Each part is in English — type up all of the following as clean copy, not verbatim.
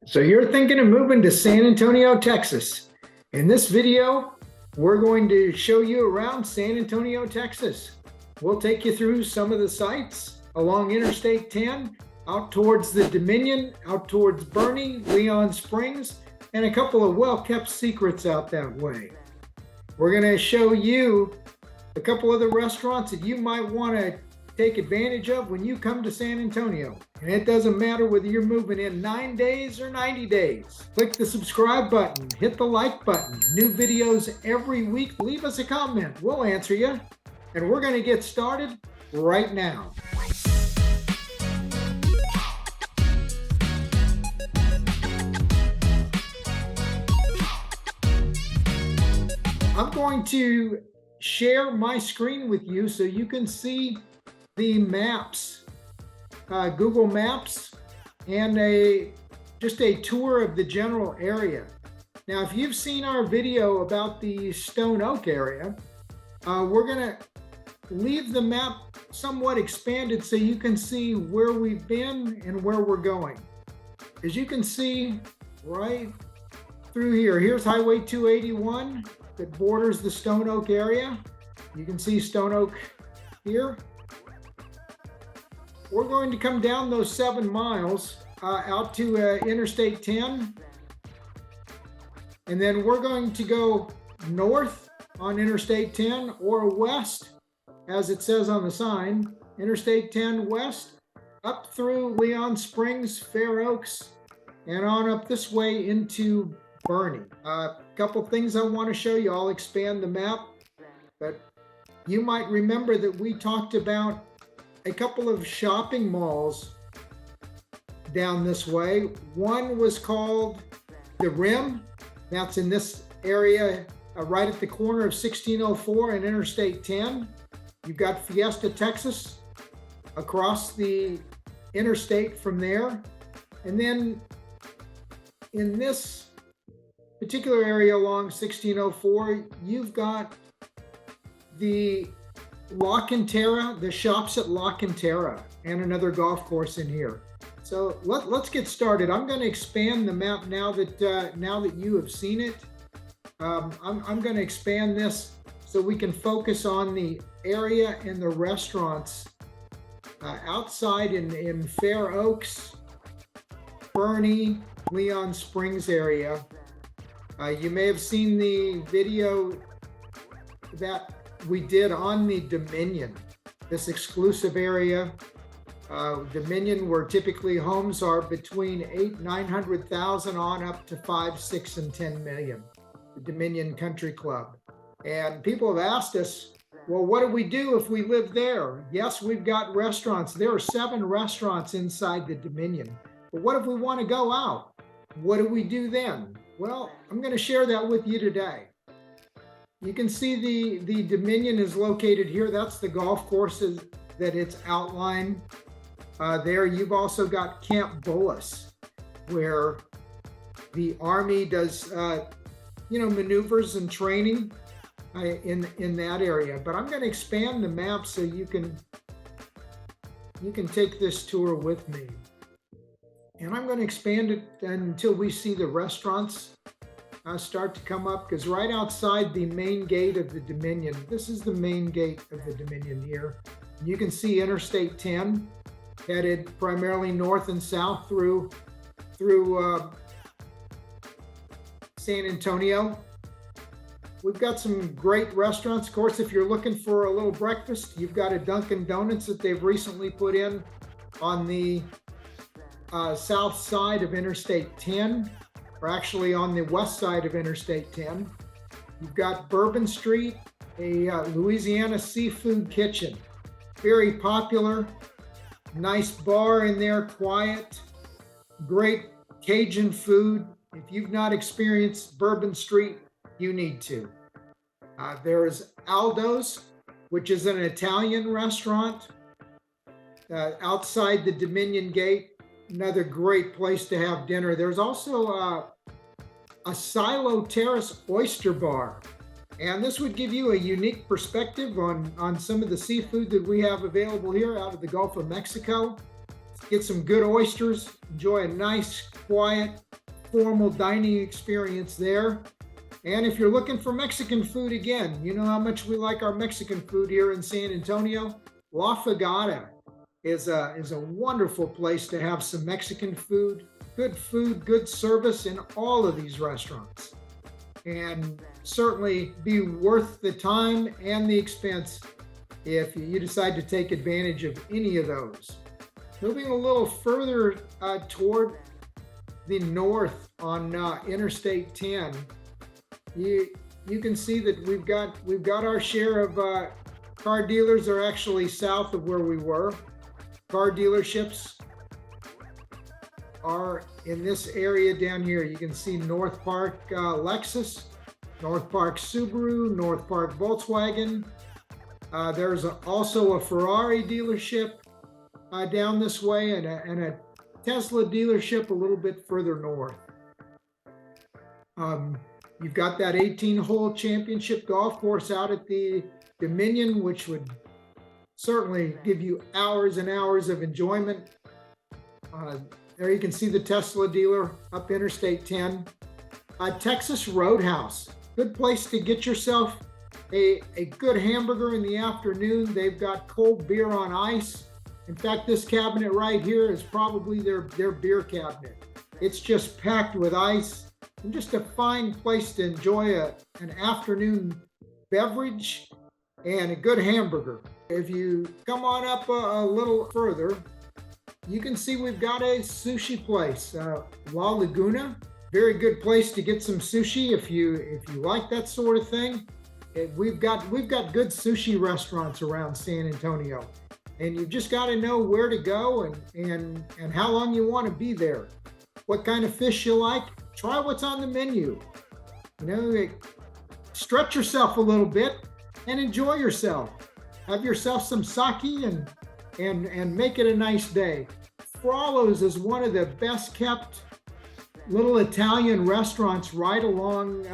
So you're thinking of moving to San Antonio, Texas. In this video, we're going to show you around San Antonio, Texas. We'll take you through some of the sites along Interstate 10, out towards the Dominion, out towards Boerne, Leon Springs, and a couple of well-kept secrets out that way. We're going to show you a couple of the restaurants that you might want to take advantage of when you come to San Antonio. And it doesn't matter whether you're moving in 9 days or 90 days. Click the subscribe button, hit the like button. New videos every week. Leave us a comment. We'll answer you. And we're going to get started right now. I'm going to share my screen with you so you can see the maps, Google Maps, and just a tour of the general area. Now, if you've seen our video about the Stone Oak area, we're going to leave the map somewhat expanded so you can see where we've been and where we're going. As you can see right through here, here's Highway 281 that borders the Stone Oak area. You can see Stone Oak here. We're going to come down those 7 miles out to Interstate 10. And then we're going to go north on Interstate 10 or west, as it says on the sign, Interstate 10 west, up through Leon Springs, Fair Oaks, and on up this way into Boerne. A couple things I want to show you. I'll expand the map, but you might remember that we talked about a couple of shopping malls down this way. One was called The Rim. That's in this area right at the corner of 1604 and Interstate 10. You've got Fiesta, Texas, across the interstate from there. And then in this particular area along 1604, you've got the La Cantera, the shops at La Cantera, and another golf course in here. So let's get started. I'm going to expand the map now that you have seen it. I'm going to expand this so we can focus on the area and the restaurants outside in Fair Oaks, Boerne, Leon Springs area. You may have seen the video that we did on the Dominion, this exclusive area. Dominion, where typically homes are between 800,000-900,000 on up to 5, 6, and 10 million. The Dominion Country Club. And people have asked us, well, what do we do if we live there? Yes, we've got restaurants. There are 7 restaurants inside the Dominion. But what if we want to go out? What do we do then? Well, I'm going to share that with you today. You can see the Dominion is located here. That's the golf courses that it's outlined there. You've also got Camp Bullis, where the Army does, maneuvers and training in that area. But I'm going to expand the map so you can take this tour with me. And I'm going to expand it until we see the restaurants start to come up, because right outside the main gate of the Dominion, this is the main gate of the Dominion here. You can see Interstate 10 headed primarily north and south through San Antonio. We've got some great restaurants. Of course, if you're looking for a little breakfast, you've got a Dunkin' Donuts that they've recently put in on the south side of Interstate 10. Or actually on the west side of Interstate 10. You've got Bourbon Street, a Louisiana seafood kitchen. Very popular, nice bar in there, quiet, great Cajun food. If you've not experienced Bourbon Street, you need to. There's Aldo's, which is an Italian restaurant outside the Dominion Gate. Another great place to have dinner. There's also a Silo Terrace Oyster Bar. And this would give you a unique perspective on some of the seafood that we have available here out of the Gulf of Mexico. get some good oysters, enjoy a nice, quiet, formal dining experience there. And if you're looking for Mexican food again, you know how much we like our Mexican food here in San Antonio. La Fagata is a wonderful place to have some Mexican food, good service in all of these restaurants. And certainly be worth the time and the expense if you decide to take advantage of any of those. Moving a little further toward the north on Interstate 10, you can see that we've got our share of car dealers are actually south of where we were. Car dealerships are in this area down here. You can see North Park Lexus, North Park Subaru, North Park Volkswagen. There's also a Ferrari dealership down this way and a Tesla dealership a little bit further north. You've got that 18-hole championship golf course out at the Dominion, which would certainly give you hours and hours of enjoyment. There you can see the Tesla dealer up Interstate 10. Texas Roadhouse, good place to get yourself a good hamburger in the afternoon. They've got cold beer on ice. In fact, this cabinet right here is probably their beer cabinet. It's just packed with ice and just a fine place to enjoy an afternoon beverage and a good hamburger. If you come on up a little further, you can see we've got a sushi place, La Laguna. Very good place to get some sushi if you like that sort of thing. We've got good sushi restaurants around San Antonio, and you've just got to know where to go and how long you want to be there. What kind of fish you like? Try what's on the menu. Stretch yourself a little bit and enjoy yourself. Have yourself some sake and make it a nice day. Frollo's is one of the best kept little Italian restaurants right along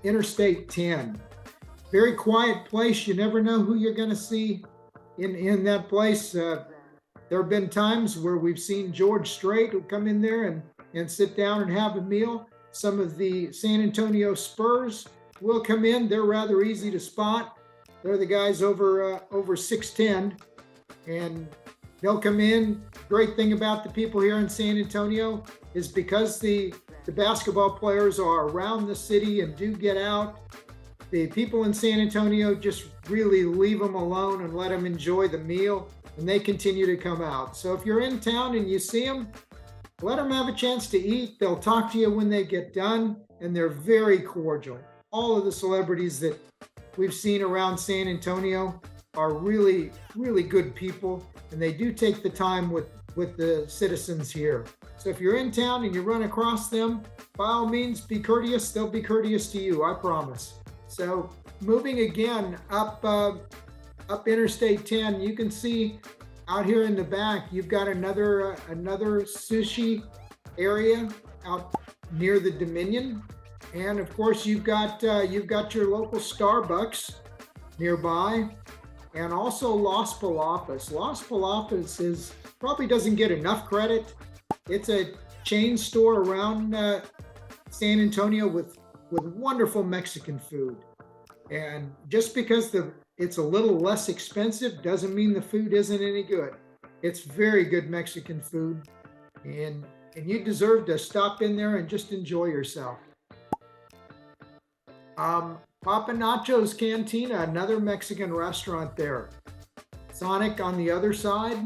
Interstate 10. Very quiet place. You never know who you're going to see in that place. There have been times where we've seen George Strait who come in there and sit down and have a meal. Some of the San Antonio Spurs will come in. They're rather easy to spot. They're the guys over 6'10", and they'll come in. Great thing about the people here in San Antonio is because the basketball players are around the city and do get out, the people in San Antonio just really leave them alone and let them enjoy the meal, and they continue to come out. So if you're in town and you see them, let them have a chance to eat. They'll talk to you when they get done, and they're very cordial. All of the celebrities that we've seen around San Antonio are really, really good people, and they do take the time with the citizens here. So if you're in town and you run across them, by all means, be courteous. They'll be courteous to you, I promise. So moving again up Interstate 10, you can see out here in the back, you've got another sushi area out near the Dominion. And of course, you've got your local Starbucks nearby, and also Las Palapas. Las Palapas probably doesn't get enough credit. It's a chain store around San Antonio with wonderful Mexican food. And just because it's a little less expensive doesn't mean the food isn't any good. It's very good Mexican food, and you deserve to stop in there and just enjoy yourself. Papa Nacho's Cantina, another Mexican restaurant there. Sonic on the other side.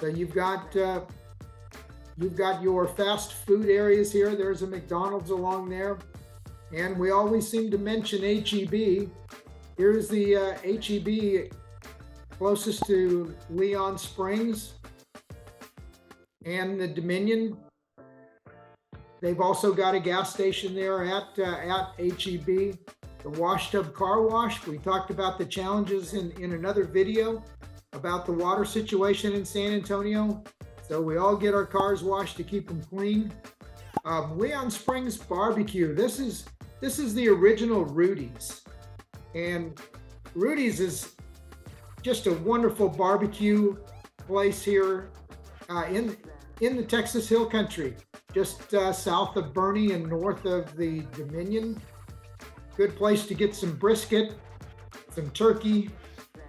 So you've got your fast food areas here. There's a McDonald's along there. And we always seem to mention H-E-B. Here's the H-E-B closest to Leon Springs and the Dominion. They've also got a gas station there at H-E-B. The Wash Tub Car Wash. We talked about the challenges in another video about the water situation in San Antonio. So we all get our cars washed to keep them clean. Leon Springs Barbecue. This is the original Rudy's. And Rudy's is just a wonderful barbecue place here in the Texas Hill Country, just south of Boerne and north of the Dominion. Good place to get some brisket, some turkey,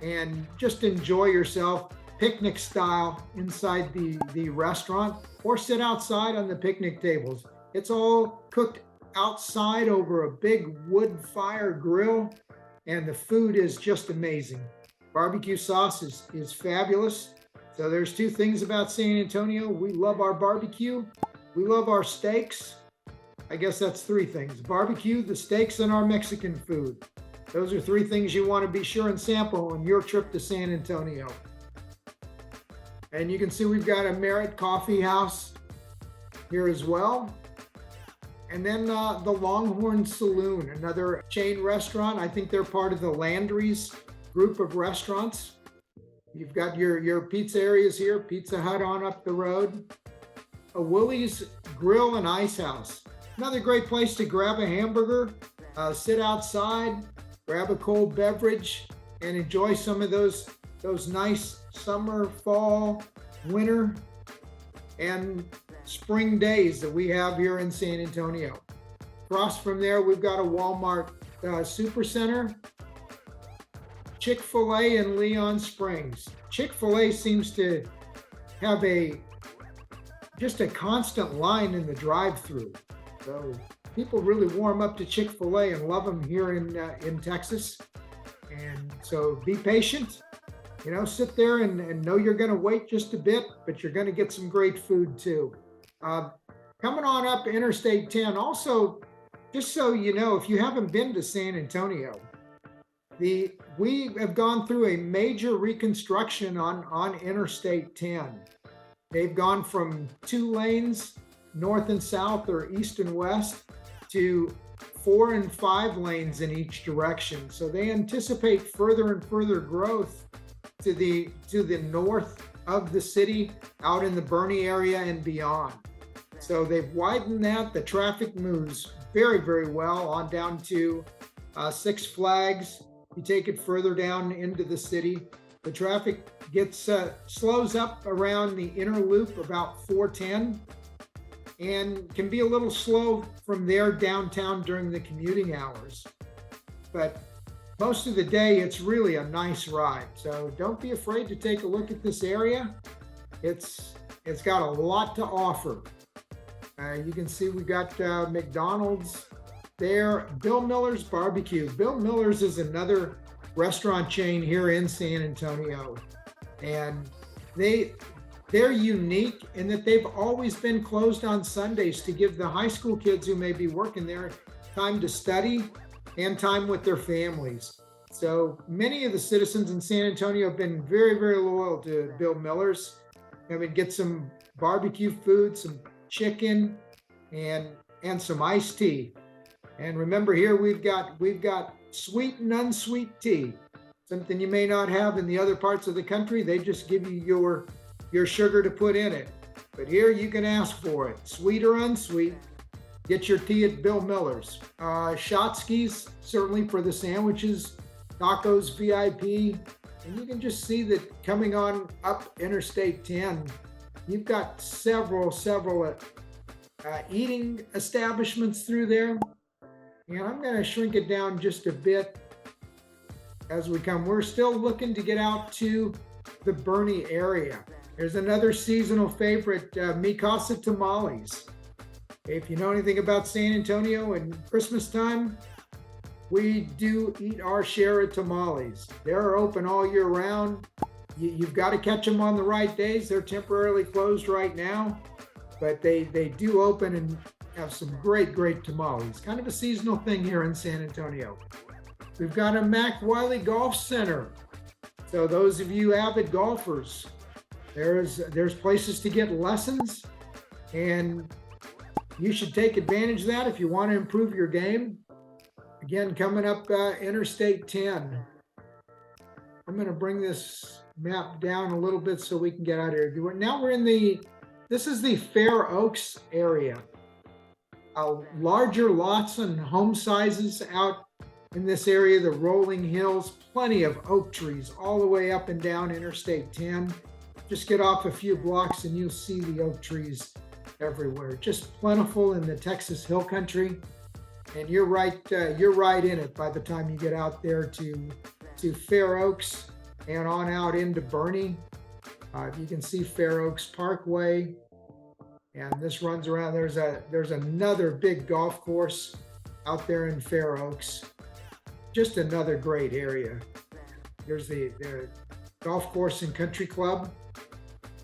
and just enjoy yourself picnic style inside the restaurant, or sit outside on the picnic tables. It's all cooked outside over a big wood fire grill, and the food is just amazing. Barbecue sauce is fabulous. So there's two things about San Antonio. We love our barbecue. We love our steaks. I guess that's three things: barbecue, the steaks, and our Mexican food. Those are three things you want to be sure and sample on your trip to San Antonio. And you can see we've got a Merit Coffee House here as well. And then the Longhorn Saloon, another chain restaurant. I think they're part of the Landry's group of restaurants. You've got your pizza areas here, Pizza Hut on up the road. A Willie's Grill and Ice House. Another great place to grab a hamburger, sit outside, grab a cold beverage, and enjoy some of those nice summer, fall, winter, and spring days that we have here in San Antonio. Across from there, we've got a Walmart Supercenter, Chick-fil-A in Leon Springs. Chick-fil-A seems to have just a constant line in the drive-through. So people really warm up to Chick-fil-A and love them here in Texas. And so be patient. Sit there and know you're going to wait just a bit, but you're going to get some great food too. Coming on up Interstate 10. Also, just so you know, if you haven't been to San Antonio, we have gone through a major reconstruction on Interstate 10. They've gone from 2 lanes, north and south or east and west, to 4 and 5 lanes in each direction. So they anticipate further and further growth to the north of the city, out in the Boerne area and beyond. So they've widened that. The traffic moves very, very well on down to Six Flags. You take it further down into the city, the traffic slows up around the inner loop about 410, and can be a little slow from there downtown during the commuting hours. But most of the day, it's really a nice ride. So don't be afraid to take a look at this area. It's got a lot to offer. You can see we got McDonald's there. Bill Miller's Barbecue. Bill Miller's is another restaurant chain here in San Antonio. And they're unique in that they've always been closed on Sundays to give the high school kids who may be working there time to study and time with their families. So many of the citizens in San Antonio have been very, very loyal to Bill Miller's. I mean, get some barbecue food, some chicken, and some iced tea. And remember, here we've got sweet and unsweet tea, something you may not have in the other parts of the country. They just give you your sugar to put in it. But here you can ask for it, sweet or unsweet. Get your tea at Bill Miller's. Shotskis, certainly for the sandwiches, tacos VIP. And you can just see that coming on up Interstate 10, you've got several eating establishments through there. And I'm going to shrink it down just a bit as we come. We're still looking to get out to the Boerne area. There's another seasonal favorite, Mi Casa Tamales. If you know anything about San Antonio and Christmas time, we do eat our share of tamales. They're open all year round. You've got to catch them on the right days. They're temporarily closed right now, but they do open and have some great tamales. Kind of a seasonal thing here in San Antonio. We've got a Mac Wiley Golf Center. So those of you avid golfers, there's places to get lessons, and you should take advantage of that if you want to improve your game. Again, coming up Interstate 10. I'm going to bring this map down a little bit so we can get out of here. Now this is the Fair Oaks area. Larger lots and home sizes out in this area, the rolling hills, plenty of oak trees all the way up and down Interstate 10. Just get off a few blocks and you'll see the oak trees everywhere. Just plentiful in the Texas Hill Country, and you're right in it by the time you get out there to Fair Oaks and on out into Boerne. You can see Fair Oaks Parkway, and this runs around. There's another big golf course out there in Fair Oaks. Just another great area. There's the golf course and country club.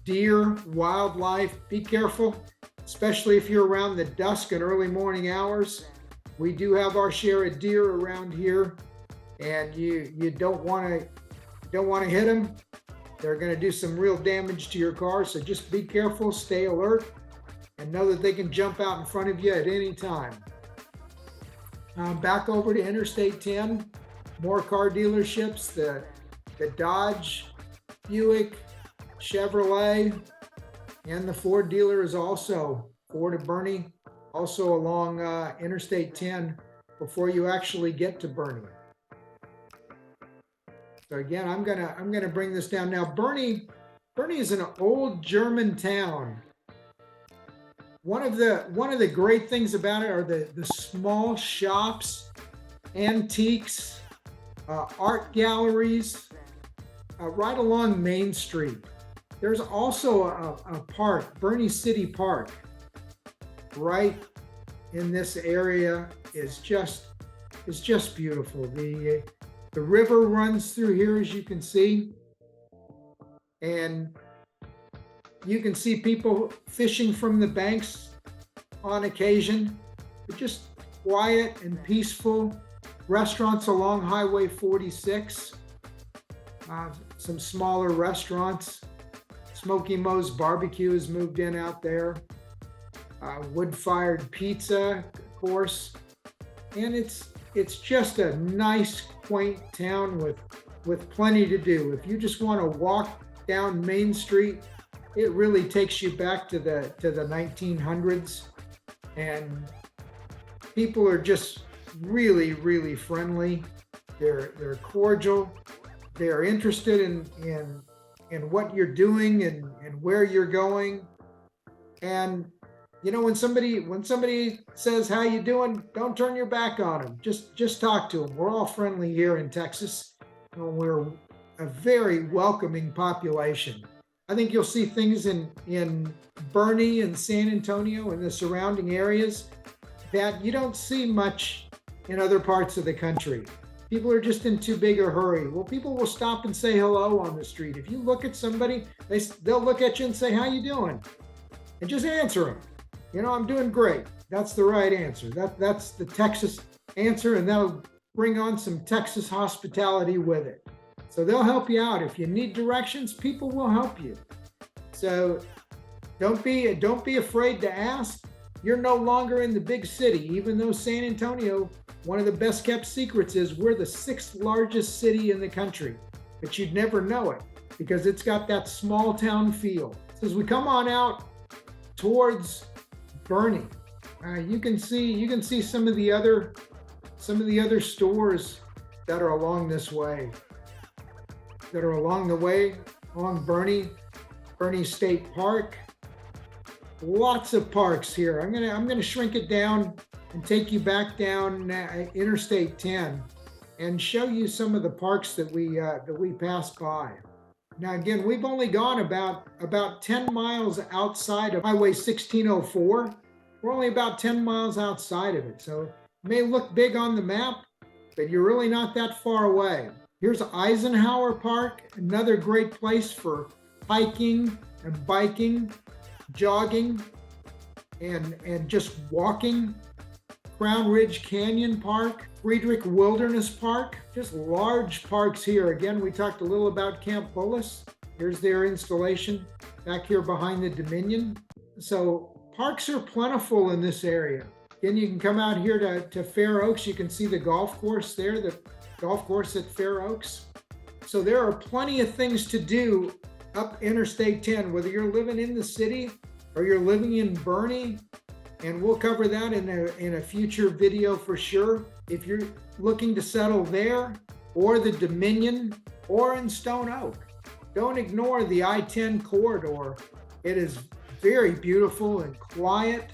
Deer, wildlife, be careful, especially if you're around the dusk and early morning hours. We do have our share of deer around here, and you don't want to hit them. They're going to do some real damage to your car, so just be careful, stay alert, and know that they can jump out in front of you at any time. Back over to Interstate 10, more car dealerships, the Dodge, Buick, Chevrolet, and the Ford dealer is also Ford of Boerne, also along Interstate 10 before you actually get to Boerne. So again, I'm gonna bring this down now. Boerne is an old German town. One of the great things about it are the small shops, antiques, art galleries, right along Main Street. There's also a park, Boerne City Park, right in this area is just beautiful. The river runs through here, as you can see, and you can see people fishing from the banks on occasion. But just quiet and peaceful. Restaurants along Highway 46, some smaller restaurants. Smoky Mo's Barbecue has moved in out there. Wood-fired pizza, of course. And it's just a nice, quaint town with plenty to do. If you just want to walk down Main Street, it really takes you back to the 1900s. And people are just really, really friendly. They're cordial. They're interested in what you're doing and where you're going. And you know, when somebody says, "How you doing?" don't turn your back on them. Just talk to them. We're all friendly here in Texas. We're a very welcoming population. I think you'll see things in Boerne and San Antonio and the surrounding areas that you don't see much in other parts of the country. People are just in too big a hurry. Well, people will stop and say hello on the street. If you look at somebody, they'll look at you and say, "How you doing?" And just answer them. You know, "I'm doing great." That's the right answer. That's the Texas answer, and that'll bring on some Texas hospitality with it. So they'll help you out. If you need directions, people will help you. So don't be afraid to ask. You're no longer in the big city, even though San Antonio, one of the best kept secrets is we're the 6th largest city in the country, but you'd never know it because it's got that small town feel. So as we come on out towards Boerne, you can see some of the other stores that are along this way, along Boerne State Park. Lots of parks here. I'm gonna shrink it down and take you back down Interstate 10 and show you some of the parks that we passed by. Now again, we've only gone about 10 miles outside of Highway 1604. We're only about 10 miles outside of it, so it may look big on the map, but you're really not that far away. Here's Eisenhower Park, another great place for hiking and biking, jogging, and just walking. Crown Ridge Canyon Park, Friedrich Wilderness Park, just large parks here. Again, we talked a little about Camp Bullis. Here's their installation back here behind the Dominion. So parks are plentiful in this area. Again, you can come out here to Fair Oaks. You can see the golf course there, the golf course at Fair Oaks. So there are plenty of things to do up Interstate 10, whether you're living in the city or you're living in Boerne. And we'll cover that in a future video for sure. If you're looking to settle there or the Dominion or in Stone Oak, don't ignore the I-10 corridor. It is very beautiful and quiet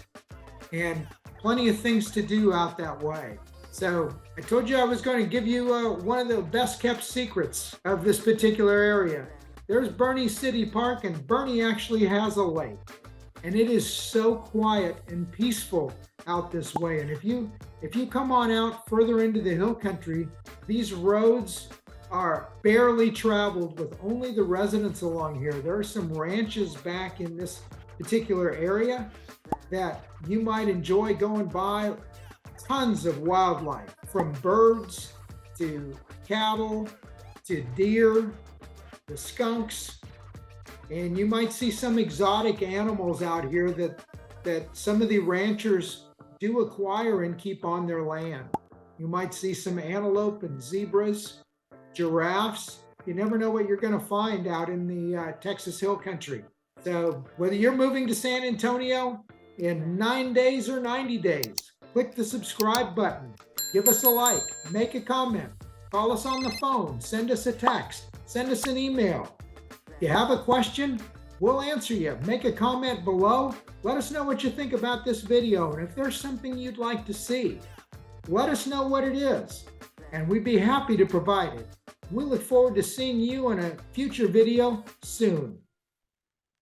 and plenty of things to do out that way. So I told you I was going to give you one of the best kept secrets of this particular area. There's Boerne City Park, and Boerne actually has a lake. And it is so quiet and peaceful out this way. And if you come on out further into the hill country, these roads are barely traveled with only the residents along here. There are some ranches back in this particular area that you might enjoy going by. Tons of wildlife, from birds to cattle to deer to skunks. And you might see some exotic animals out here that some of the ranchers do acquire and keep on their land. You might see some antelope and zebras, giraffes. You never know what you're going to find out in the Texas Hill Country. So whether you're moving to San Antonio in 9 days or 90 days, click the subscribe button, give us a like, make a comment, call us on the phone, send us a text, send us an email. If you have a question, we'll answer you. Make a comment below. Let us know what you think about this video. And if there's something you'd like to see, let us know what it is, and we'd be happy to provide it. We look forward to seeing you in a future video soon.